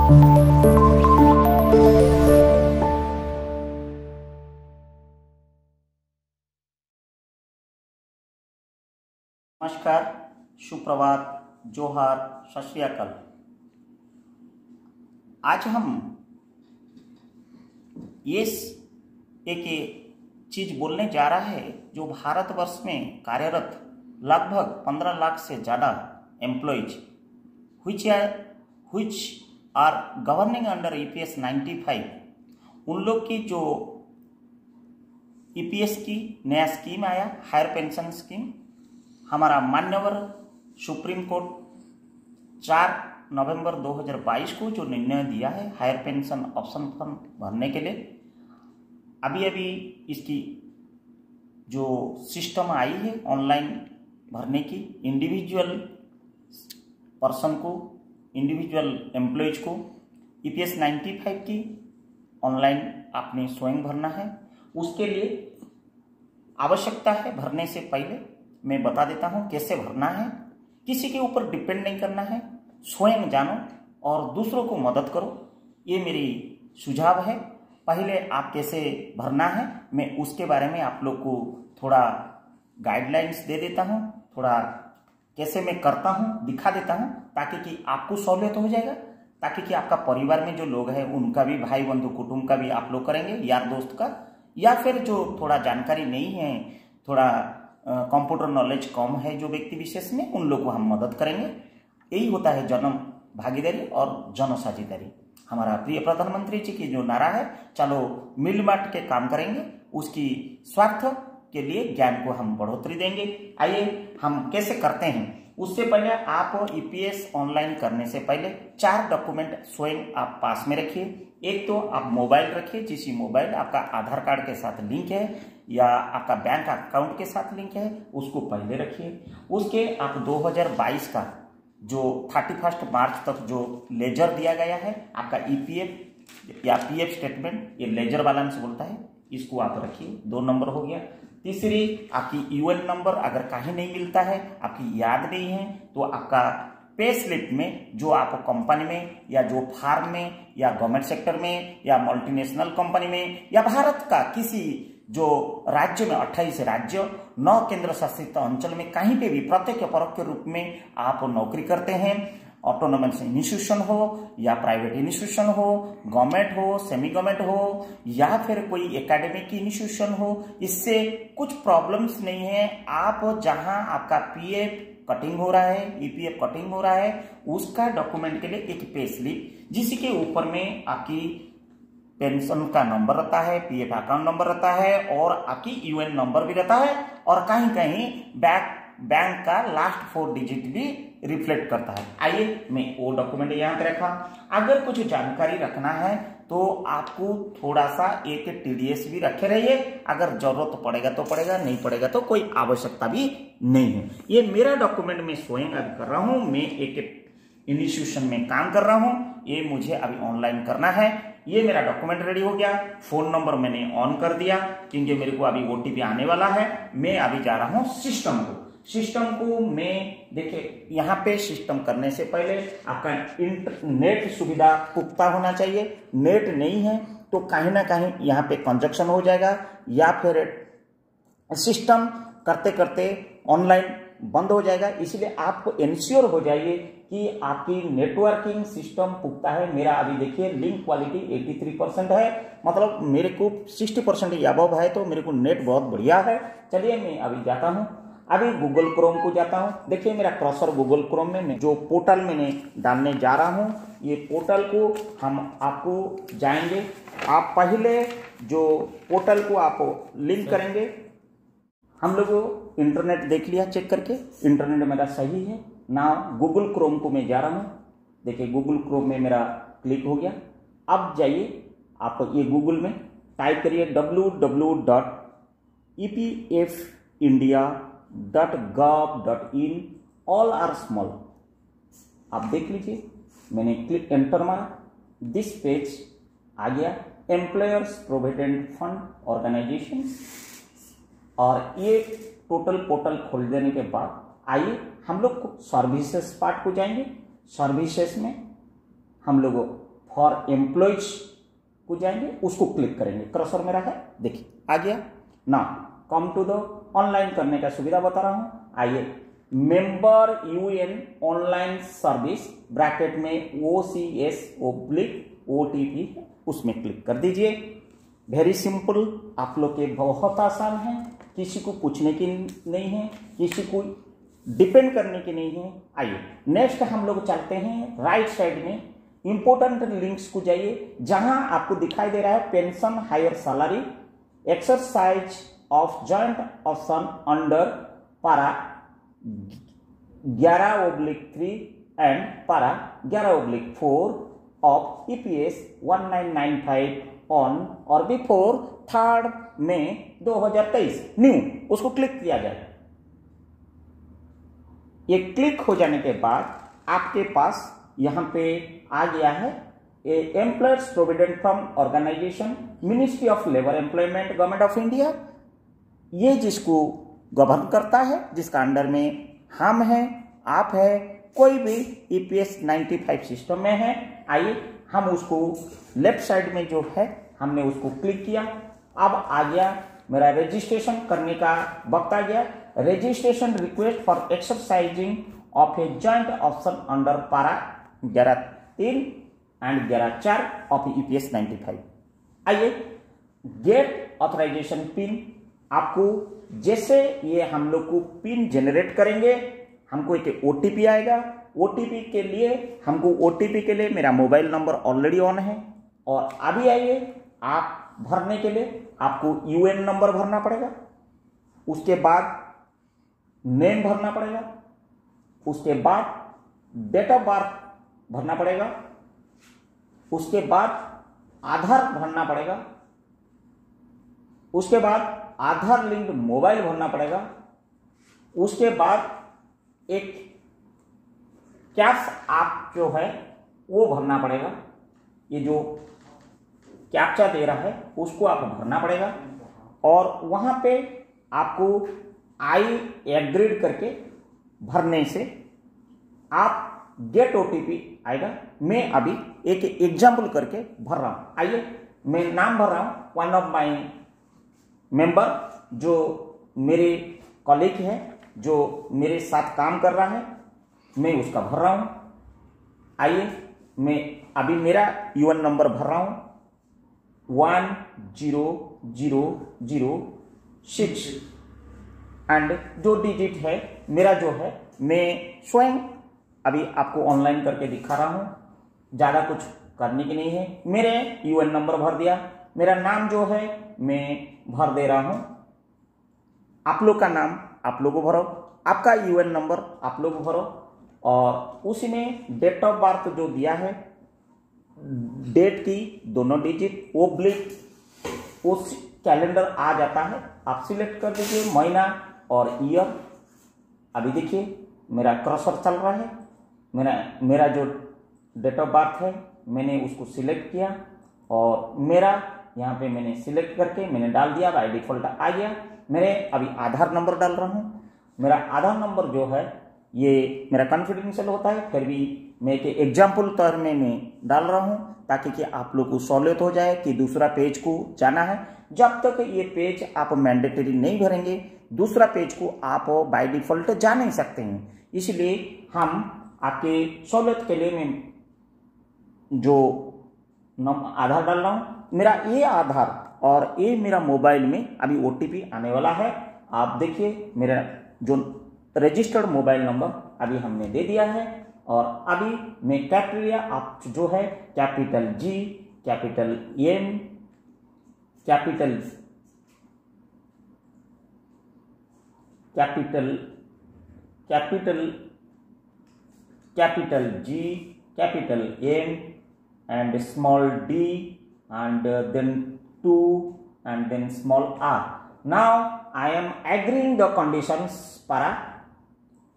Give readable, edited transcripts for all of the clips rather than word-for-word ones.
नमस्कार, सुप्रभात, जोहार, सत श्री अकाल। आज हम ये एक चीज बोलने जा रहा है जो भारतवर्ष में कार्यरत लगभग 15 लाख से ज़्यादा employees which are governing under EPS 95, उन लोग की जो EPS की नया स्कीम आया, हायर पेंशन स्कीम, हमारा मान्यवर सुप्रीम कोर्ट 4 नवंबर 2022 को जो निर्णय दिया है हायर पेंशन ऑप्शन फंड भरने के लिए, अभी इसकी जो सिस्टम आई है ऑनलाइन भरने की, इंडिविजुअल पर्सन को, इंडिविजुअल एम्प्लॉयज को EPS 95 की ऑनलाइन आपने स्वयं भरना है। उसके लिए आवश्यकता है, भरने से पहले मैं बता देता हूं कैसे भरना है। किसी के ऊपर डिपेंड नहीं करना है, स्वयं जानो और दूसरों को मदद करो, ये मेरी सुझाव है। पहले आप कैसे भरना है मैं उसके बारे में आप लोग को थोड़ा गाइडलाइंस दे देता हूं, थोड़ा कैसे मैं करता हूं दिखा देता हूं, ताकि कि आपको सहूलियत हो जाएगा, ताकि कि आपका परिवार में जो लोग हैं उनका भी, भाई बंधु कुटुंब का भी आप लोग करेंगे, यार दोस्त का, या फिर जो थोड़ा जानकारी नहीं है, थोड़ा कंप्यूटर नॉलेज कम है जो व्यक्ति विशेष में, उन लोग को हम मदद करेंगे। यही होता है जन भागीदारी और जन साझेदारी। हमारा प्रिय प्रधानमंत्री जी की जो नारा है, चलो मिल बांट के काम करेंगे, उसकी स्वार्थ के लिए ज्ञान को हम बढ़ोतरी देंगे। आइए हम कैसे करते हैं। उससे पहले आप EPS ऑनलाइन करने से पहले 4 डॉक्यूमेंट स्वयं आप पास में रखिए। एक तो आप मोबाइल रखिए, जिस मोबाइल आपका आधार कार्ड के साथ लिंक है या आपका बैंक अकाउंट के साथ लिंक है, उसको पहले रखिए। उसके आप 2022 का जो 31 मार्च तक जो लेजर दिया गया है आपका EPF या PF स्टेटमेंट, ये लेजर बैलेंस बोलता है, इसको आप रखिए। 2 नंबर हो गया। तीसरी आपकी UN नंबर अगर कहीं नहीं मिलता है, आपकी याद नहीं है, तो आपका पे स्लिप में जो आप कंपनी में या जो फार्म में या गवर्नमेंट सेक्टर में या मल्टीनेशनल कंपनी में या भारत का किसी जो राज्य में 28 राज्य 9 केंद्र शासित अंचल में कहीं पे भी प्रत्यक्ष परोक्ष रूप में आप नौकरी करते हैं, ऑटोनोमस इंस्टीट्यूशन हो या प्राइवेट इंस्टीट्यूशन हो, गवर्नमेंट हो, सेमी गवर्नमेंट हो या फिर कोई एकेडमिक इंस्टीट्यूशन हो, इससे कुछ प्रॉब्लम्स नहीं है। आप जहां आपका PF कटिंग हो रहा है, EPF कटिंग हो रहा है, उसका डॉक्यूमेंट के लिए एक पे स्लिप, जिसके ऊपर में आपकी पेंशन का नंबर रहता है, PF अकाउंट नंबर रहता है और आपकी UN नंबर भी रहता है, और कहीं कहीं बैंक का लास्ट 4 डिजिट भी रिफ्लेक्ट करता है। आइए मैं वो डॉक्यूमेंट यहाँ पे रखा। अगर कुछ जानकारी रखना है तो आपको थोड़ा सा एक TDS भी रखे रहिए, अगर जरूरत पड़ेगा तो पड़ेगा, नहीं पड़ेगा तो कोई आवश्यकता भी नहीं है। ये मेरा डॉक्यूमेंट मैं स्वयं अभी कर रहा हूँ, मैं एक इंस्टीट्यूशन में काम कर रहा हूँ, ये मुझे अभी ऑनलाइन करना है। ये मेरा डॉक्यूमेंट रेडी हो गया, फोन नंबर मैंने ऑन कर दिया क्योंकि मेरे को अभी OTP आने वाला है। मैं अभी जा रहा हूँ सिस्टम को मैं देखिए, यहाँ पे सिस्टम करने से पहले आपका इंटरनेट सुविधा पुख्ता होना चाहिए। नेट नहीं है तो कहीं ना कहीं यहाँ पे कंजक्शन हो जाएगा या फिर सिस्टम करते करते ऑनलाइन बंद हो जाएगा। इसलिए आपको इंश्योर हो जाइए कि आपकी नेटवर्किंग सिस्टम पुख्ता है। मेरा अभी देखिए लिंक क्वालिटी 83% है, मतलब मेरे को 60% अबव है, तो मेरे को नेट बहुत बढ़िया है। चलिए मैं अभी जाता हूँ, अभी गूगल क्रोम को जाता हूँ। देखिए मेरा क्रॉसर गूगल क्रोम में जो पोर्टल मैंने डालने जा रहा हूँ, ये पोर्टल को हम आपको जाएंगे। आप पहले जो पोर्टल को आप लिंक करेंगे, हम लोग इंटरनेट देख लिया चेक करके, इंटरनेट मेरा सही है ना। गूगल क्रोम को मैं जा रहा हूँ, देखिए गूगल क्रोम में मेरा क्लिक हो गया। अब जाइए आप ये गूगल में टाइप करिए www.epfindia.gov.in, ऑल आर स्मॉल। आप देख लीजिए, मैंने क्लिक एंटर मारा, दिस पेज आ गया, एम्प्लॉयर्स प्रोविडेंट फंड ऑर्गेनाइजेशन। और ये टोटल पोर्टल खोल देने के बाद आइए हम लोग को सर्विसेज पार्ट को जाएंगे। सर्विसेज में हम लोग फॉर एम्प्लॉयज को जाएंगे, उसको क्लिक करेंगे, कर्सर मेरा है, देखिए आ गया ना। कम टू द ऑनलाइन करने का सुविधा बता रहा हूं, आइए member UN online service bracket में OCS/OTP उसमें क्लिक कर दीजिए। वेरी सिंपल, आप लोग के बहुत आसान है, किसी को पूछने की नहीं है, किसी को डिपेंड करने की नहीं है। आइए नेक्स्ट हम लोग चलते हैं राइट साइड में इंपोर्टेंट लिंक्स को जाइए, जहां आपको दिखाई दे रहा है pension higher salary exercise of joint option under para 11/3 and para 11/4 of EPS 1995 on or before 3 May 2023 new, उसको क्लिक किया जाए। ये क्लिक हो जाने के बाद आपके पास यहां पे आ गया है employers provident fund organisation ministry of labour employment government of India, ये जिसको गवर्न करता है, जिसका अंडर में हम हैं, आप है, कोई भी EPS 95 सिस्टम में है। आइए हम उसको लेफ्ट साइड में जो है हमने उसको क्लिक किया। अब आ गया मेरा रजिस्ट्रेशन करने का वक्त आ गया। Registration request for exercising of a joint option under para 11/3 and 11/4 of EPS 95। आइए गेट ऑथराइजेशन पिन, आपको जैसे ये हम लोग को पिन जनरेट करेंगे हमको एक OTP आएगा। OTP के लिए हमको OTP के लिए मेरा मोबाइल नंबर ऑलरेडी ऑन है, और अभी आइए आप भरने के लिए आपको UN नंबर भरना पड़ेगा, उसके बाद नेम भरना पड़ेगा, उसके बाद डेट ऑफ बर्थ भरना पड़ेगा, उसके बाद आधार भरना पड़ेगा, उसके बाद आधार लिंक्ड मोबाइल भरना पड़ेगा, उसके बाद एक कैश आप जो है वो भरना पड़ेगा। ये जो कैप्चा दे रहा है उसको आप भरना पड़ेगा, और वहां पे आपको आई एग्रीड करके भरने से आप गेट OTP आएगा। मैं अभी एक एग्जाम्पल करके भर रहा हूं। आइए मैं नाम भर रहा हूं, वन ऑफ माई मेंबर जो मेरे कॉलीग है, जो मेरे साथ काम कर रहा है, मैं उसका भर रहा हूं। आइए मैं अभी मेरा UN नंबर भर रहा हूं 10006 एंड जो डिजिट है मेरा जो है मैं स्वयं अभी आपको ऑनलाइन करके दिखा रहा हूं, ज्यादा कुछ करने की नहीं है। मेरे UN नंबर भर दिया, मेरा नाम जो है मैं भर दे रहा हूं, आप लोग का नाम आप लोगों भरो, आपका UN नंबर आप लोग भरो, और उसी में डेट ऑफ बर्थ जो दिया है, डेट की दोनों डिजिट ओब्लिक उस कैलेंडर आ जाता है, आप सिलेक्ट कर दीजिए महीना और ईयर। अभी देखिए मेरा क्रॉसर चल रहा है, मेरा जो डेट ऑफ बर्थ है मैंने उसको सिलेक्ट किया, और मेरा यहाँ पे मैंने सिलेक्ट करके मैंने डाल दिया, बाय डिफॉल्ट आ गया। मेरे अभी आधार नंबर डाल रहा हूँ, मेरा आधार नंबर जो है ये मेरा कॉन्फिडेंशियल होता है, फिर भी मैं एक एग्जाम्पल तौर में मैं डाल रहा हूँ ताकि कि आप लोग को सहूलियत हो जाए कि दूसरा पेज को जाना है। जब तक ये पेज आप मैंडेटरी नहीं भरेंगे दूसरा पेज को आप बाय डिफॉल्ट जा नहीं सकते हैं। इसलिए हम आपके सहूलियत के लिए मैं जो आधार डाल रहा हूँ, मेरा ये आधार और ये मेरा मोबाइल में अभी OTP आने वाला है। आप देखिए मेरा जो रजिस्टर्ड मोबाइल नंबर अभी हमने दे दिया है, और अभी मैं क्राइटेरिया आप जो है capital G, capital M, capital G, capital M and small d and then 2 and then small r. Now I am agreeing the conditions para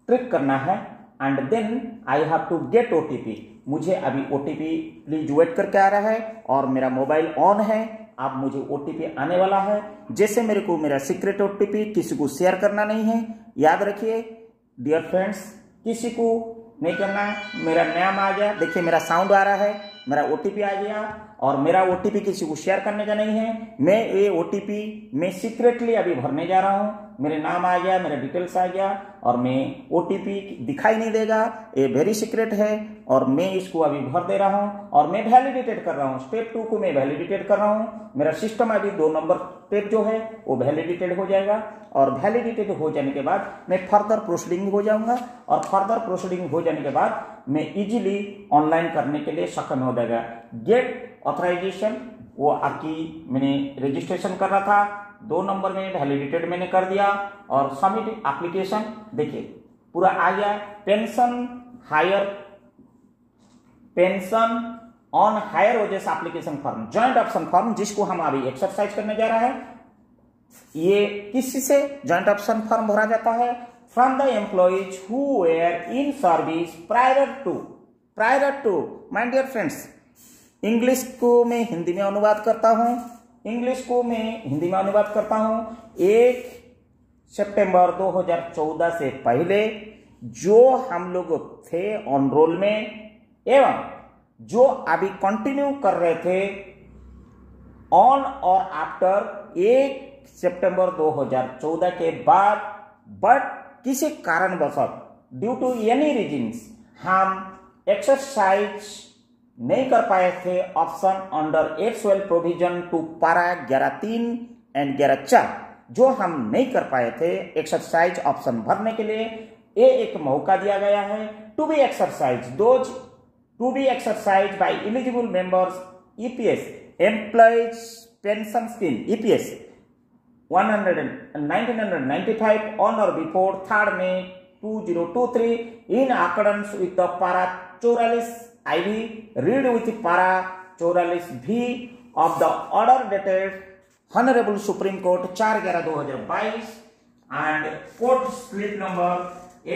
click करना है, and then I have to get OTP। मुझे अभी OTP please wait करके आ रहा है, और मेरा mobile on है, अब मुझे OTP आने वाला है। जैसे मेरे को मेरा सीक्रेट OTP किसी को शेयर करना नहीं है, याद रखिए डियर फ्रेंड्स, किसी को नहीं करना है। मेरा नाम आ गया, देखिए मेरा साउंड आ रहा है, मेरा OTP आ गया और मेरा OTP किसी को शेयर करने का नहीं है। मैं ये OTP मैं सीक्रेटली अभी भरने जा रहा हूँ। मेरे नाम आ गया, मेरा डिटेल्स आ गया और मैं OTP दिखाई नहीं देगा, ये वेरी सीक्रेट है और मैं इसको अभी भर दे रहा हूँ और मैं वैलिडेटेड कर रहा हूँ। स्टेप 2 को मैं वैलिडेटेड कर रहा हूँ। मेरा सिस्टम अभी 2 नंबर स्टेप जो है वो वैलिडेटेड हो जाएगा और वैलिडेटेड हो जाने के बाद मैं फर्दर प्रोसीडिंग हो जाऊंगा और फर्दर प्रोसीडिंग हो जाने के बाद मैं इजीली ऑनलाइन करने के लिए सक्षम हो जाएगा। गेट ऑथराइजेशन वो आपकी मैंने रजिस्ट्रेशन कर रहा था, 2 नंबर में वैलिडेटेड मैंने कर दिया और सबमिट एप्लीकेशन देखिए पूरा आ गया। Pension on higher wages application form, joint option form, जिसको हम अभी एक्सरसाइज करने जा रहा है। ये किसी से जॉइंट ऑप्शन फॉर्म भरा जाता है? From the employees who were in service prior to my dear friends, English को मैं हिंदी में अनुवाद करता हूं। 1 सितंबर 2014 से पहले जो हम लोग थे ऑन रोल में एवं जो अभी कंटिन्यू कर रहे थे ऑन और आफ्टर 1 सितंबर 2014 के बाद, बट किसी कारणवश ड्यू टू एनी रीजंस हम एक्सरसाइज नहीं कर पाए थे ऑप्शन अंडर एक्सुअल प्रोविजन टू पारा 11(3) एंड 11(4), जो हम नहीं कर पाए थे एक्सरसाइज ऑप्शन भरने के लिए। ये एक मौका दिया गया है to be exercise by eligible members EPS employees pension scheme EPS 1995 on or before 3rd May 2023 in accordance with the para 44 IV read with para 44 V of the order dated Honorable Supreme Court 4/11/2022 and court slip number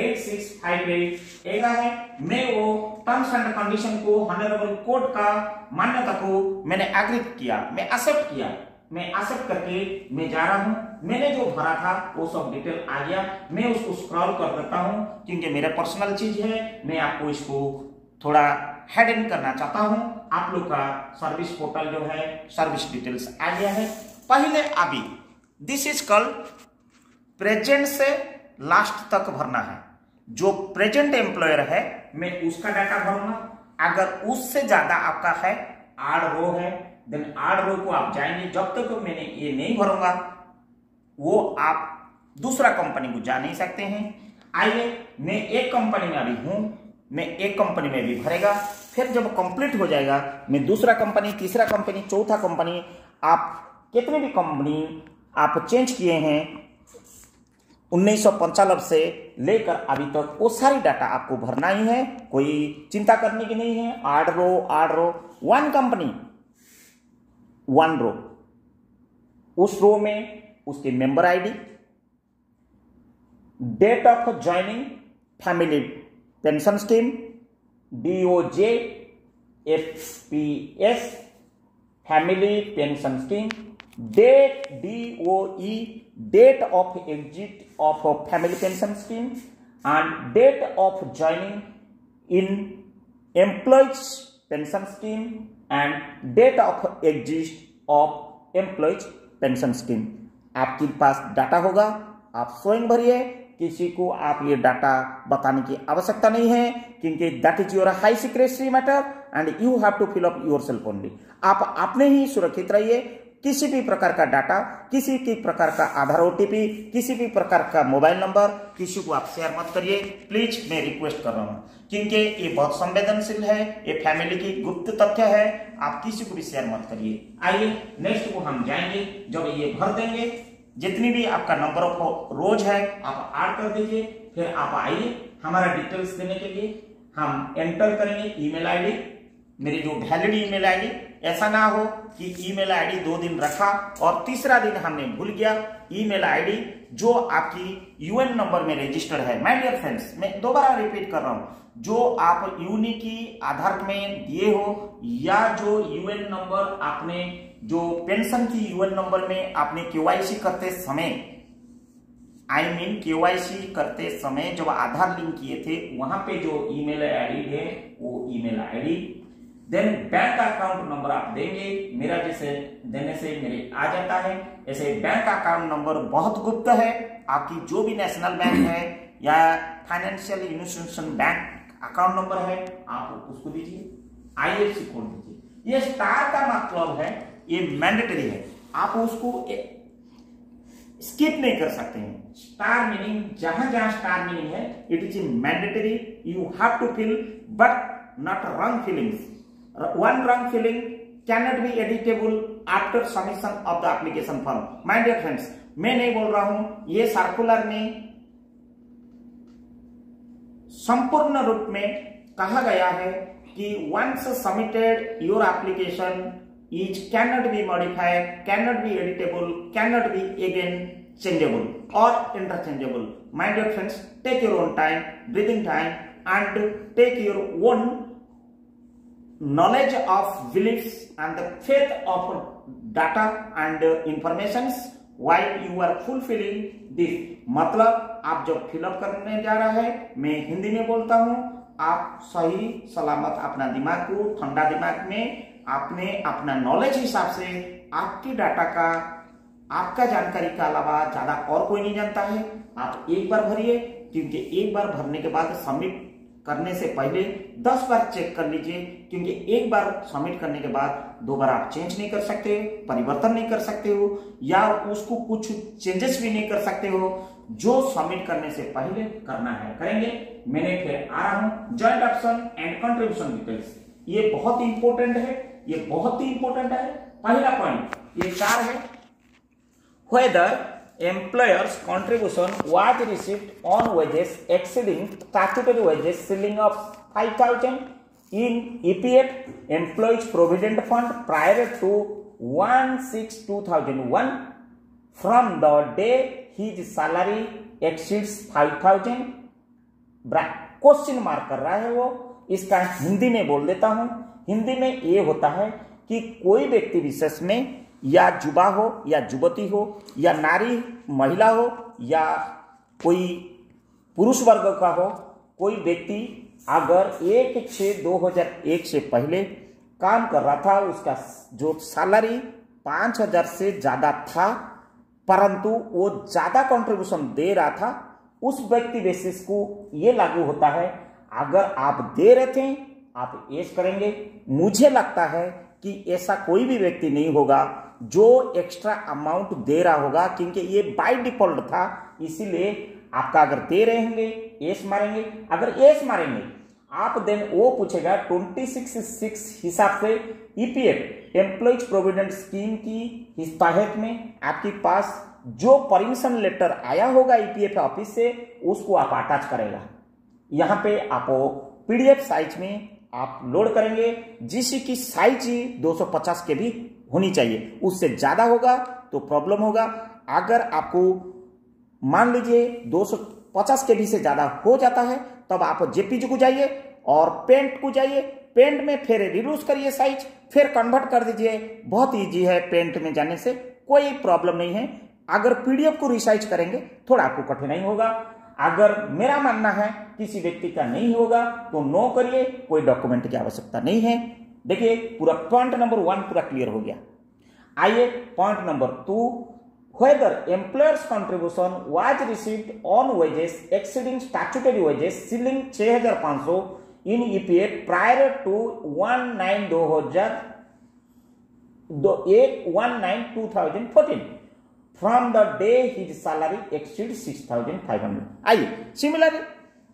8658 है। मैं वो terms and condition को honourable court का मान्यता को मैंने agree किया, मैं एक्सेप्ट करके मैं जा रहा हूं। मैंने जो भरा था वो सब डिटेल आ गया, मैं उसको स्क्रॉल कर देता हूं क्योंकि मेरा पर्सनल चीज है। मैं आपको इसको थोड़ा हेड इन करना चाहता हूं। आप लोग का सर्विस पोर्टल जो है सर्विस डिटेल्स आ गया है। पहले अभी दिस इज कॉल्ड प्रेजेंट से लास्ट तक भरना है। जो प्रेजेंट एम्प्लॉयर है मैं उसका डाटा भरूंगा। अगर उससे ज्यादा आपका है 8 रो है देन 8 रो को आप जाएंगे। जब तक मैंने ये नहीं भरूंगा वो आप दूसरा कंपनी को जा नहीं सकते हैं। आइए मैं एक कंपनी में अभी हूं, मैं एक कंपनी में भी भरेगा, फिर जब कंप्लीट हो जाएगा मैं दूसरा कंपनी, तीसरा कंपनी, चौथा कंपनी, आप कितने भी कंपनी आप चेंज किए हैं 1995 से लेकर अभी तक वो सारी डाटा आपको भरना ही है, कोई चिंता करने की नहीं है। 8 रो 1 कंपनी 1 रो, उस रो में उसके member ID, date of joining family pension scheme DOJ FPS family pension scheme, date DOE date of exit of family pension scheme and date of joining in employees pension scheme and date of exit of employees pension scheme. आपके पास data होगा, आप स्वयं भरिए, किसी को आप ये डाटा बताने की आवश्यकता नहीं है क्योंकि that is your high secrecy matter and you have to fill up yourself only. आप अपने ही सुरक्षित रहिए। किसी भी प्रकार का डाटा, किसी भी प्रकार का आधार OTP, किसी भी प्रकार का मोबाइल नंबर किसी को आप शेयर मत करिए प्लीज, मैं रिक्वेस्ट कर रहा हूं क्योंकि ये बहुत संवेदनशील है, ये फैमिली की गुप्त तथ्य है, आप किसी को भी शेयर मत करिए। आइए नेक्स्ट को हम जाएंगे। जब ये भर देंगे जितनी भी आपका नंबर ऑफ रोज है आप ऐड कर दीजिए, फिर आप आइए हमारा डिटेल्स देने के लिए हम एंटर करेंगे ईमेल आईडी, मेरी जो वैलिड ईमेल आईडी। ऐसा ना हो कि ईमेल आईडी 2 दिन रखा और तीसरा दिन हमने भूल गया ईमेल आईडी जो आपकी UN नंबर में रजिस्टर्ड है। माय डियर फ्रेंड्स, मैं दोबारा रिपीट कर रहा हूं, जो आप यूनिकी आधार में दिए हो या जो UN नंबर आपने जो पेंशन की UN नंबर में आपने KYC करते समय, KYC करते समय जब आधार लिंक किए थे वहां पे जो ईमेल आईडी है वो email ID then bank account number आप देंगे, मेरा जैसे देने से मेरे आ जाता है। ऐसे बैंक अकाउंट नंबर बहुत गुप्त है, आपकी जो भी नेशनल बैंक है या financial institution bank account number है आप उसको दीजिए, IFSC कोड दीजिए। ये स्टार का मतलब है ये मैंडेटरी है, आप उसको स्किप नहीं कर सकते हैं। स्टार मीनिंग जहां जहां स्टार मीनिंग है it is mandatory, you have to fill but not wrong feelings. One wrong feeling cannot be editable after submission of the application form. My dear friends, मैं नहीं बोल रहा हूं, ये सर्कुलर में संपूर्ण रूप में कहा गया है कि once submitted your application is cannot be modified, cannot be editable, cannot be again changeable or interchangeable. My dear friends, take your own time, breathing time, and take your own knowledge of beliefs and the faith of data and informations while you are fulfilling this. मतलब आप जब fill up करने जा रहा है, मैं हिंदी में बोलता हूँ, आप सही सलामत अपना दिमाग को ठंडा दिमाग में आपने अपना नॉलेज हिसाब से आपके डाटा का, आपका जानकारी के अलावा ज्यादा और कोई नहीं जानता है। आप एक बार भरिए, क्योंकि एक बार भरने के बाद सबमिट करने से पहले 10 बार चेक कर लीजिए, क्योंकि एक बार सबमिट करने के बाद दोबारा आप चेंज नहीं कर सकते, परिवर्तन नहीं कर सकते हो, या उसको कुछ चेंजेस भी नहीं कर सकते हो। जो सबमिट करने से पहले करना है करेंगे। मैंने फिर आ रहा हूं joint option and contribution details, ये बहुत ही इंपॉर्टेंट है, ये बहुत ही इंपॉर्टेंट है। पहला पॉइंट ये 4 है, whether employer's contribution was received on wages exceeding statutory wages ceiling of 5,000 in EPF employees provident fund prior to 1/6/2001 from the day his salary exceeds 5,000। Question mark कर रहा है वो, इसका हिंदी में बोल देता हूं। हिंदी में ये होता है कि कोई व्यक्ति विशेष में, या युवा हो या युवती हो या नारी महिला हो या कोई पुरुष वर्ग का हो, कोई व्यक्ति अगर 1/6/2001 से पहले काम कर रहा था, उसका जो सैलरी 5,000 से ज्यादा था, परंतु वो ज्यादा कंट्रीब्यूशन दे रहा था, उस व्यक्ति बेसिस को ये लागू होता है। अगर आप दे रहे थे आप एस करेंगे। मुझे लगता है कि ऐसा कोई भी व्यक्ति नहीं होगा जो एक्स्ट्रा अमाउंट दे रहा होगा, क्योंकि ये बाय डिफॉल्ट था, इसीलिए आपका अगर दे रहे होंगे एस मारेंगे। अगर एस मारेंगे आप देन वो पूछेगा 26(6) हिसाब से ईपीएफ एम्प्लॉइज प्रोविडेंट स्कीम की तहत में आपके पास जो परमिशन लेटर आया होगा ईपीएफ ऑफिस से, उसको आप अटैच करेगा। यहाँ पे आप पीडीएफ साइज में आप लोड करेंगे, जिसकी साइज 250 के भी होनी चाहिए, उससे ज्यादा होगा तो प्रॉब्लम होगा। अगर आपको मान लीजिए 250 के भी से ज्यादा हो जाता है, तब आप जेपीजी को जाइए और पेंट को जाइए, पेंट में फिर रिड्यूस करिए साइज, फिर कन्वर्ट कर दीजिए। बहुत इजी है, पेंट में जाने से कोई प्रॉब्लम नहीं है। अगर पीडीएफ को रिसाइज करेंगे थोड़ा आपको कठिनाई होगा। अगर मेरा मानना है किसी व्यक्ति का नहीं होगा तो नो करिए, कोई डॉक्यूमेंट की आवश्यकता नहीं है। देखिए पूरा पॉइंट नंबर 1 पूरा क्लियर हो गया। आइए point number 2, whether employer's contribution was received on wages exceeding statutory wages ceiling 6,500 in EPF prior to 1/9/2014 from the day his salary exceeds 6,500। आइए सिमिलर,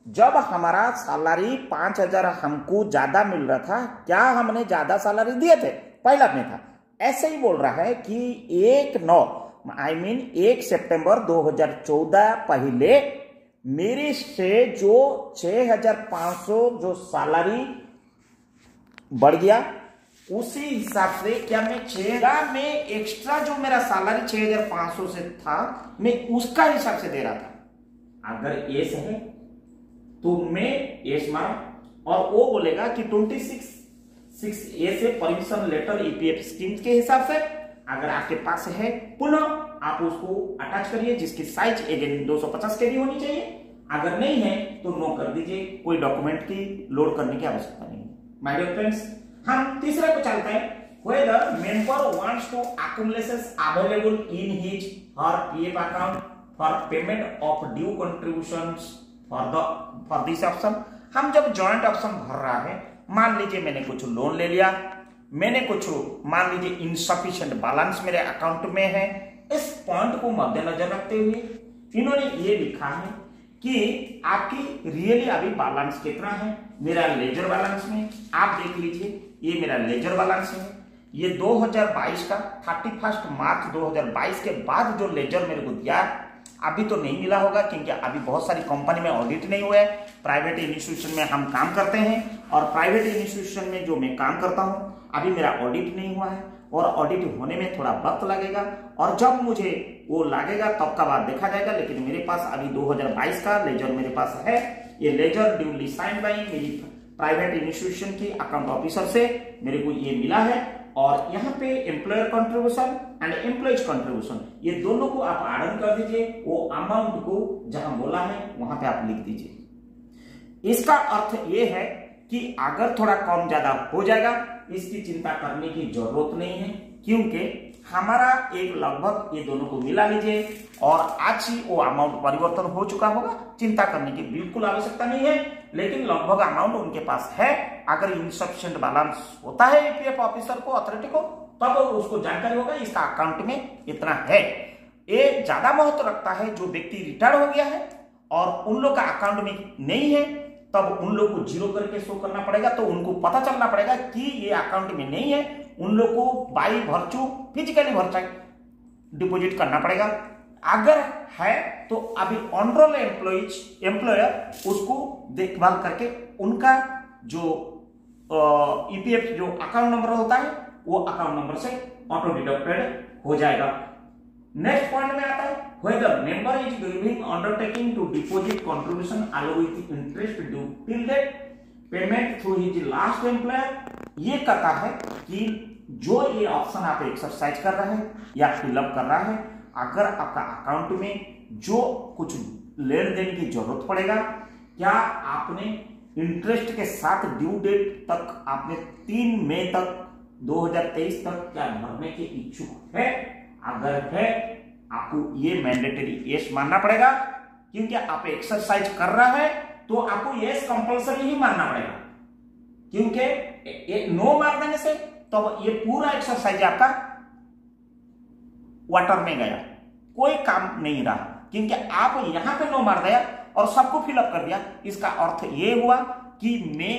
जब हमारा सैलरी 5,000 हमको ज्यादा मिल रहा था, क्या हमने ज्यादा सैलरी दिए थे? पहला में था। ऐसे ही बोल रहा है कि 1 सितंबर 2014 पहले मेरे से जो 6,500 जो सैलरी बढ़ गया, उसी हिसाब से क्या मैं 6 में एक्स्ट्रा जो मेरा सैलरी 6,500 से था, मैं उसका हिसाब से दे रहा था। अगर एस है तो मैं एस मारा, और वो बोलेगा कि 26(6) से परमिशन लेटर ईपीएफ स्कीम के हिसाब से अगर आपके पास है, पुनः आप उसको अटैच करिए, जिसकी साइज अगेन 250 के भी होनी चाहिए। अगर नहीं है तो नो कर दीजिए, कोई डॉक्यूमेंट की लोड करने की आवश्यकता नहीं है। माय डियर फ्रेंड्स, हम तीसरे को चलते हैं, whether member wants to accumulations available in his or PF account for payment of due contributions for this option। हम जब जॉइंट ऑप्शन भर रहा है, मान लीजिए मैंने कुछ लोन ले लिया, मैंने कुछ मान लीजिए इनसफिशिएंट बैलेंस मेरे अकाउंट में है, इस पॉइंट को मद्देनजर रखते हुए इन्होंने ये लिखा है कि आपकी रियली अभी बैलेंस कितना है। मेरा लेजर बैलेंस में आप देख लीजिए, ये मेरा लेजर बैलेंस है, ये 2022 का 31 मार्च 2022 के बाद जो लेजर मेरे को दिया, अभी तो नहीं मिला होगा क्योंकि अभी बहुत सारी कंपनी में ऑडिट नहीं हुआ है। प्राइवेट इंस्टीट्यूशन में हम काम करते हैं और प्राइवेट इंस्टीट्यूशन में जो मैं काम करता हूं अभी मेरा ऑडिट नहीं हुआ है और ऑडिट होने में थोड़ा वक्त लगेगा और जब मुझे वो लगेगा तब का बाद देखा जाएगा। लेकिन मेरे पास अभी 2022 का लेजर मेरे पास है। ये लेजर ड्यूली साइन बाई मेरी प्राइवेट इंस्टीट्यूशन की अकाउंट ऑफिसर से मेरे को ये मिला है और यहाँ पे employer contribution and employees contribution ये दोनों को आप आडन कर दीजिए, वो अमाउंट को जहां बोला है वहां पे आप लिख दीजिए। इसका अर्थ ये है कि अगर थोड़ा कम ज्यादा हो जाएगा इसकी चिंता करने की जरूरत नहीं है, क्योंकि हमारा एक लगभग ये दोनों को मिला लीजिए और आज ही वो अमाउंट परिवर्तन हो चुका होगा, चिंता करने की बिल्कुल आवश्यकता नहीं है। लेकिन लगभग अमाउंट उनके पास है। अगर इनसफिशिएंट बैलेंस होता है ईपीएफ ऑफिसर को, अथॉरिटी को, तब उसको जानकारी होगा इसका अकाउंट में इतना है। ये ज्यादा महत्व रखता है जो व्यक्ति रिटायर हो गया है और उन लोग का अकाउंट में नहीं है, तब उन लोग को जीरो करके शो करना पड़ेगा, तो उनको पता चलना पड़ेगा कि ये अकाउंट में नहीं है। उन लोग को बाई वर्चू फिजिकली डिपॉजिट करना पड़ेगा। अगर है तो अभी ऑनरोल एम्प्लॉयर उसको देखभाल करके उनका जो ईपीएफ जो अकाउंट नंबर होता है वो अकाउंट नंबर से ऑटो डिडक्टेड हो जाएगा। नेक्स्ट पॉइंट में आता है whether member is giving undertaking to deposit contribution along with interest due till date payment through his last employer। ये कहता है कि जो ये ऑप्शन आप एक्सरसाइज कर रहे हैं या फिलअप कर रहा है, अगर आपका अकाउंट में जो कुछ लेन देन की जरूरत पड़ेगा, क्या आपने इंटरेस्ट के साथ ड्यू डेट तक आपने 3 मई तक 2023 तक क्या भरने के इच्छुक है? अगर है आपको ये मैंडेटरी यस मानना पड़ेगा, क्योंकि आप एक्सरसाइज कर रहा है तो आपको यस कंपल्सरी ही मानना पड़ेगा, क्योंकि नो मार देने से तो ये पूरा एक्सरसाइज आपका वाटर में गया, कोई काम नहीं रहा, क्योंकि आप यहां पे नो मार दिया और सबको फिलअप कर दिया। इसका अर्थ ये हुआ कि मैं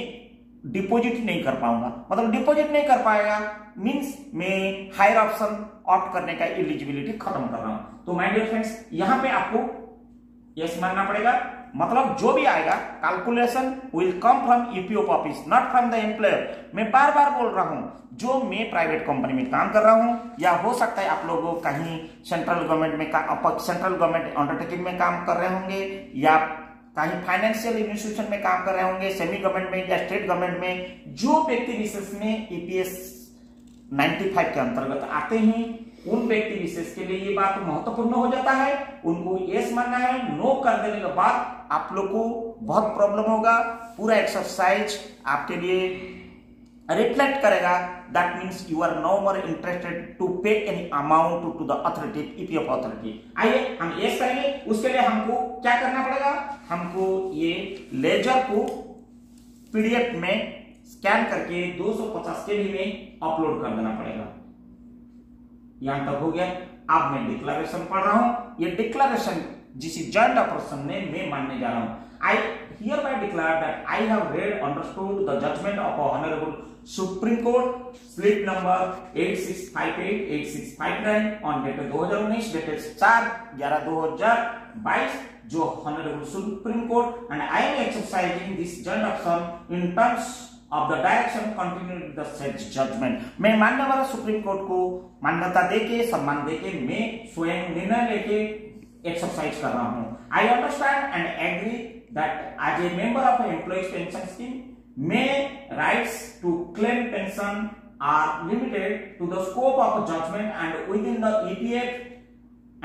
डिपॉजिट नहीं कर पाऊंगा, मतलब डिपॉजिट नहीं कर पाएगा मींस मैं हायर ऑप्शन ऑप्ट करने का एलिजिबिलिटी खत्म कर रहा हूं। तो माय डियर फ्रेंड्स, यहां पे आपको यस मानना पड़ेगा, मतलब जो भी आएगा calculation will come from EPF office not from the employer. मैं बार बार बोल रहा हूं, जो मैं प्राइवेट कंपनी में काम कर रहा हूं या हो सकता है आप लोगों कहीं सेंट्रल गवर्नमेंट में सेंट्रल गवर्नमेंट अंडरटेकिंग में काम कर रहे होंगे या कहीं फाइनेंशियल इंस्टीट्यूशन में काम कर रहे होंगे, सेमी गवर्नमेंट में या स्टेट गवर्नमेंट में, जो व्यक्ति विशेष में ईपीएस 95 के अंतर्गत आते हैं, उन व्यक्ति विशेष के लिए ये बात महत्वपूर्ण हो जाता है। उनको यस मानना है। नो कर देने के बाद आप लोग को बहुत प्रॉब्लम होगा। पूरा एक्सरसाइज आपके लिए रिफ्लेक्ट करेगा, that means you are no more interested to pay any amount to the authority, EPF authority. आइए हम यस करेंगे। उसके लिए हमको क्या करना पड़ेगा? हमको ये लेजर को पीडीएफ में स्कैन करके 250 केबी में अपलोड कर देना पड़ेगा। यहां तक हो गया। अब मैं डिक्लेरेशन पढ़ रहा हूं। ये डिक्लेरेशन जिस जॉइंट ऑपरेशन में मैं मानने जा रहा हूं। I hereby declare that I have read, understood the judgment of Honorable Supreme Court, slip number 8658-8659 on date 2019, dated 4/11/2022, जो Honorable Supreme Court, and I am exercising this joint option in terms of the direction continued with the said judgment। मैं मानने वाला supreme court को मान्यता देके, सम्मान देके मैं स्वयं निर्णय लेके एक्सरसाइज कर रहा हूं। I understand and agree that as a member of an employees pension scheme, my rights to claim pension are limited to the scope of judgment and within the EPF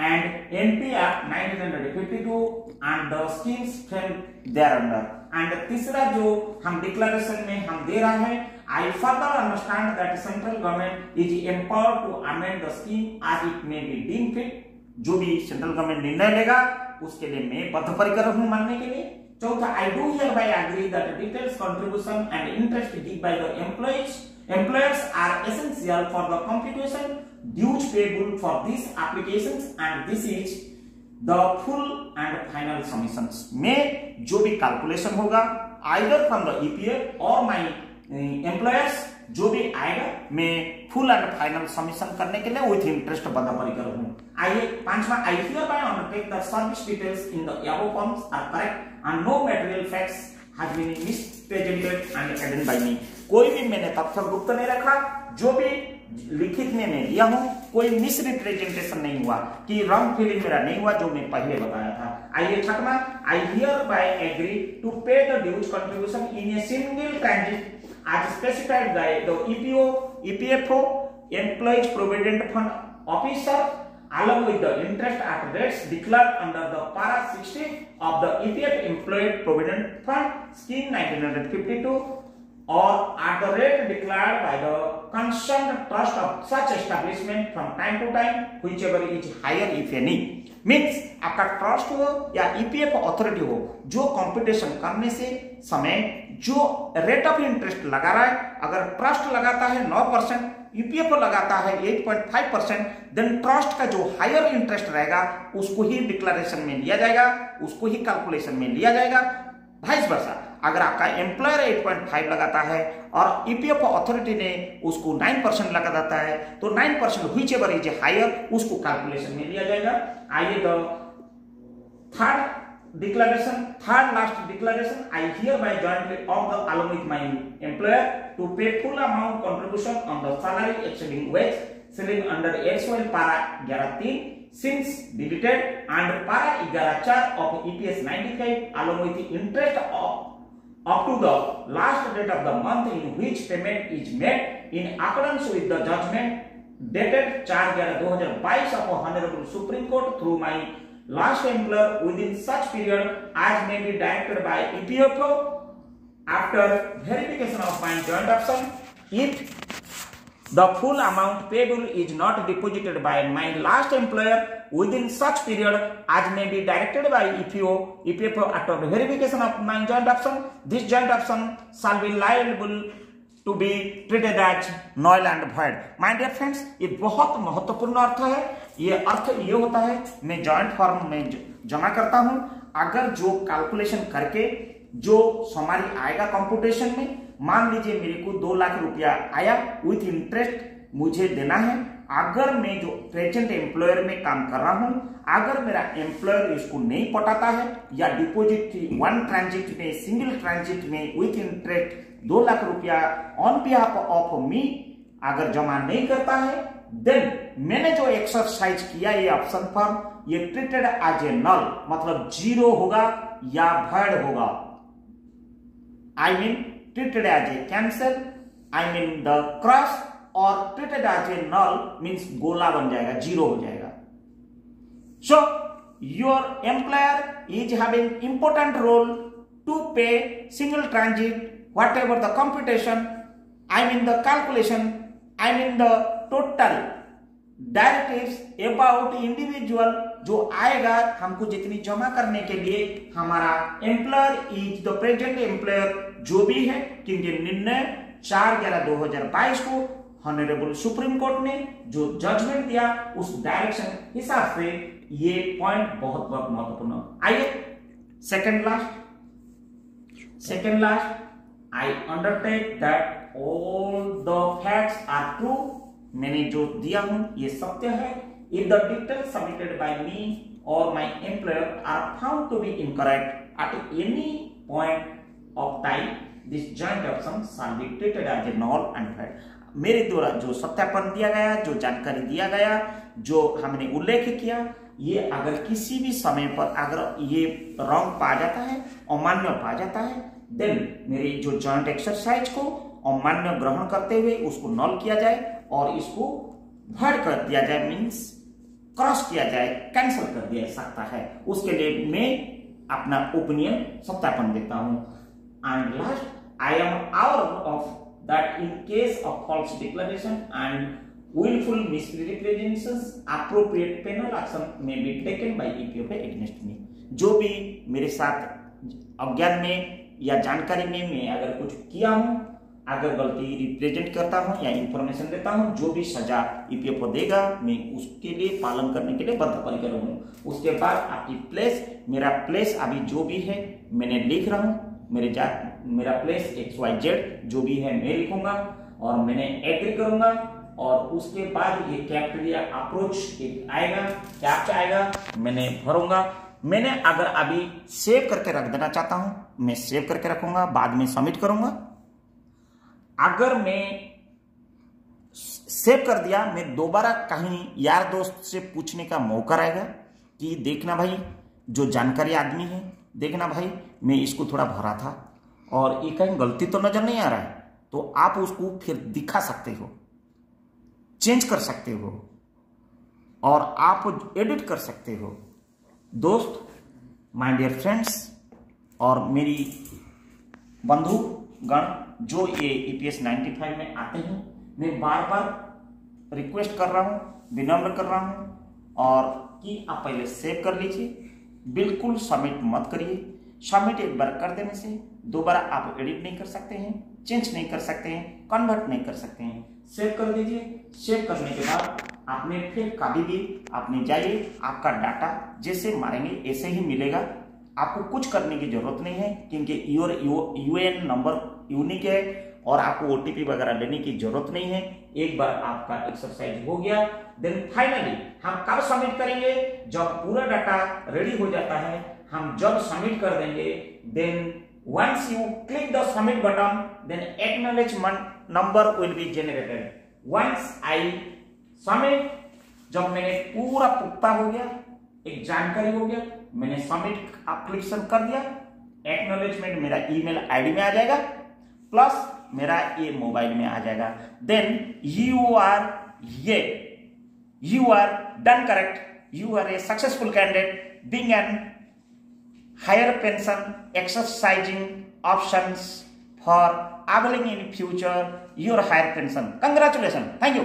and NP Act 1952 and the schemes framed thereunder। And तीसरा जो हम declaration में हम दे रहे हैं, I further understand that central government is empowered to amend the scheme as it may be deemed fit. जो भी central government निर्णय लेगा उसके लिए मैं बद्धपरिकर हूं मानने के लिए। चौथा, I do hereby agree that details contribution and interest due by the employers are essential for the computation dues payable for these applications and this is the full and final submissions। में जो भी calculation होगा either from the EPF or my employers जो भी आएगा मैं full and final submission करने के लिए विथ इंटरेस्ट बद्धपरिकर हूं। आइए पांचवा, I hereby undertake that service details in the above forms are correct and no material facts has been misrepresented and added by me। कोई भी मैंने तथ्य गुप्त नहीं रखा, जो भी लिखित में मैं लिया हूं कोई मिसरिप्रेजेंटेशन नहीं हुआ कि रॉन्ग फीलिंग मेरा नहीं हुआ जो मैं पहले बताया था। आइए छठवां, I hereby agree to pay the dues contribution in a single transit as specified by the EPFO Employees Provident Fund Officer along with the interest at rates declared under the para 60 of the EPF Employee Provident Fund Scheme 1952 or at the rate declared by the concerned trust of such establishment from time to time whichever is higher if any। Means आपका trust हो या EPF authority हो, जो competition करने से समय जो rate of interest लगा रहा है, अगर ट्रस्ट लगाता है 9%, ईपीएफ लगाता है 8.5%, देन ट्रस्ट का जो हायर इंटरेस्ट रहेगा उसको ही डिक्लेरेशन में लिया जाएगा, उसको ही कैलकुलेशन में लिया जाएगा। वाइस वर्सा, अगर आपका एम्प्लॉयर 8.5 लगाता है और ईपीएफ अथॉरिटी ने उसको 9% लगा देता है तो 9% व्हिचएवर इज हायर उसको कैलकुलेशन में लिया जाएगा। आइए the third last declaration, I hereby jointly opt along with my employer to pay full amount contribution on the salary exceeding wage ceiling under XY para 11(3) since deleted and para 11(4) of EPS 95 along with the interest up to the last date of the month in which payment is made in accordance with the judgment dated 4/11/2022 of Honorable Supreme Court through my last employer within such period as may be directed by EPFO after verification of my joint option. If the full amount payable is not deposited by my last employer within such period as may be directed by EPFO after verification of my joint option, this joint option shall be liable to be treated as null and void। My dear friends, ये बहुत महत्वपूर्ण अर्थ है। ये अर्थ ये होता है, मैं joint form में जमा करता हूं, अगर जो कैलकुलेशन करके जो समारी आएगा कंप्यूटेशन में, मान लीजिए मेरे को 2 लाख रुपया आया विथ इंटरेस्ट मुझे देना है। अगर मैं जो प्रेजेंट एम्प्लॉयर में काम कर रहा हूं, अगर मेरा एम्प्लॉयर इसको नहीं पटाता है या डिपोजिट 1 ट्रांजिट में सिंगल ट्रांजिट में विथ इंटरेस्ट 2 लाख रुपया ऑन बिहाफ ऑफ मी अगर जमा नहीं करता है, देन मैंने जो एक्सरसाइज किया ये ऑप्शन फॉर्म, ये ट्रीटेड एज ए नल, मतलब जीरो होगा या भॉइड होगा। I mean treated as a cancel, I mean the cross, और treated as a null means गोला बन जाएगा, जीरो हो जाएगा। So your employer is having important role to pay single transit whatever the computation, I mean the calculation, I mean the total directives about individual जो आएगा हमको जितनी जमा करने के लिए हमारा employer is the present employer जो भी है, क्योंकि निर्णय 4/11/2022 को ऑनरेबल सुप्रीम कोर्ट ने जो जजमेंट दिया उस डायरेक्शन हिसाब से ये पॉइंट बहुत बहुत महत्वपूर्ण। आइए second last, I undertake that all the facts are true। मैंने जो दिया हूं ये सत्य है। If the details submitted by me or my employer are found to be incorrect at any point of time, this joint option shall be treated as a null and void। मेरे द्वारा जो सत्यापन दिया गया, जो जानकारी दिया गया, जो हमने उल्लेख किया, ये अगर किसी भी समय पर अगर ये रॉन्ग पा जाता है, अमान्य पा जाता है, देन मेरी जो जॉइंट एक्सरसाइज को अमान्य ग्रहण करते हुए उसको नल किया जाए और इसको भॉइड कर दिया जाए, मींस क्रॉस किया जाए, कैंसिल कर दिया सकता है। उसके लिए मैं अपना ओपिनियन सत्यापन देता हूं। And last, I am hour of that in case of false declaration and willful misrepresentations, appropriate penal action may be taken by EPFA against me. जो भी मेरे साथ अज्ञान में या जानकारी में मैं अगर कुछ किया हूं, अगर गलती रिप्रेजेंट करता हूं या इंफॉर्मेशन देता हूं, जो भी सजा ईपीएफओ देगा मैं उसके लिए पालन करने के लिए बद्धपरिकर हूं। उसके बाद आपकी प्लेस, मेरा प्लेस अभी जो भी है मैंने लिख रहा हूं, मेरा प्लेस XYZ जो भी है मैं लिखूंगा और मैंने एग्री करूंगा और उसके बाद ये कैप्चरिया अप्रोच आएगा, कैप्चा आएगा, मैंने भरूंगा। मैंने अगर अभी सेव करके रख देना चाहता हूं, मैं सेव करके रखूंगा, बाद में सबमिट करूंगा। अगर मैं सेव कर दिया, मैं दोबारा कहीं यार दोस्त से पूछने का मौका रहेगा कि देखना भाई जो जानकारी आदमी है, देखना भाई मैं इसको थोड़ा भरा था और ये कहीं गलती तो नजर नहीं आ रहा है, तो आप उसको फिर दिखा सकते हो, चेंज कर सकते हो और आप एडिट कर सकते हो। दोस्त, माय डियर फ्रेंड्स और मेरी बंधुगण जो ये EPS 95 में आते हैं, मैं बार बार रिक्वेस्ट कर रहा हूं, विनम्र कर रहा हूं और कि आप पहले सेव कर लीजिए, बिल्कुल सबमिट मत करिए। सबमिट एक बार कर देने से दोबारा आप एडिट नहीं कर सकते हैं, चेंज नहीं कर सकते हैं, कन्वर्ट नहीं कर सकते हैं। सेव कर दीजिए। सेव करने के बाद आपने फिर कभी भी आपने जाइए, आपका डाटा जैसे मारेंगे ऐसे ही मिलेगा, आपको कुछ करने की जरूरत नहीं है क्योंकि यूएन नंबर यूनिक है और आपको ओटीपी वगैरह लेने की जरूरत नहीं है। एक बार आपका एक्सरसाइज हो गया, देन फाइनली हम कब सबमिट करेंगे? जब पूरा डाटा रेडी हो जाता है, हम जब सबमिट कर देंगे, then once you click the submit button, then acknowledgement number will be generated. Once I submit, जब मैंने पूरा पुख्ता हो गया, एक जानकारी हो गया, मैंने सबमिट एप्लीकेशन कर दिया, एक्नॉलेजमेंट मेरा ईमेल आईडी में आ जाएगा प्लस मेरा ये मोबाइल में आ जाएगा। Then you are done correct, you are a successful candidate being an higher pension exercising options for availing in future your higher pension. Congratulations. Thank you.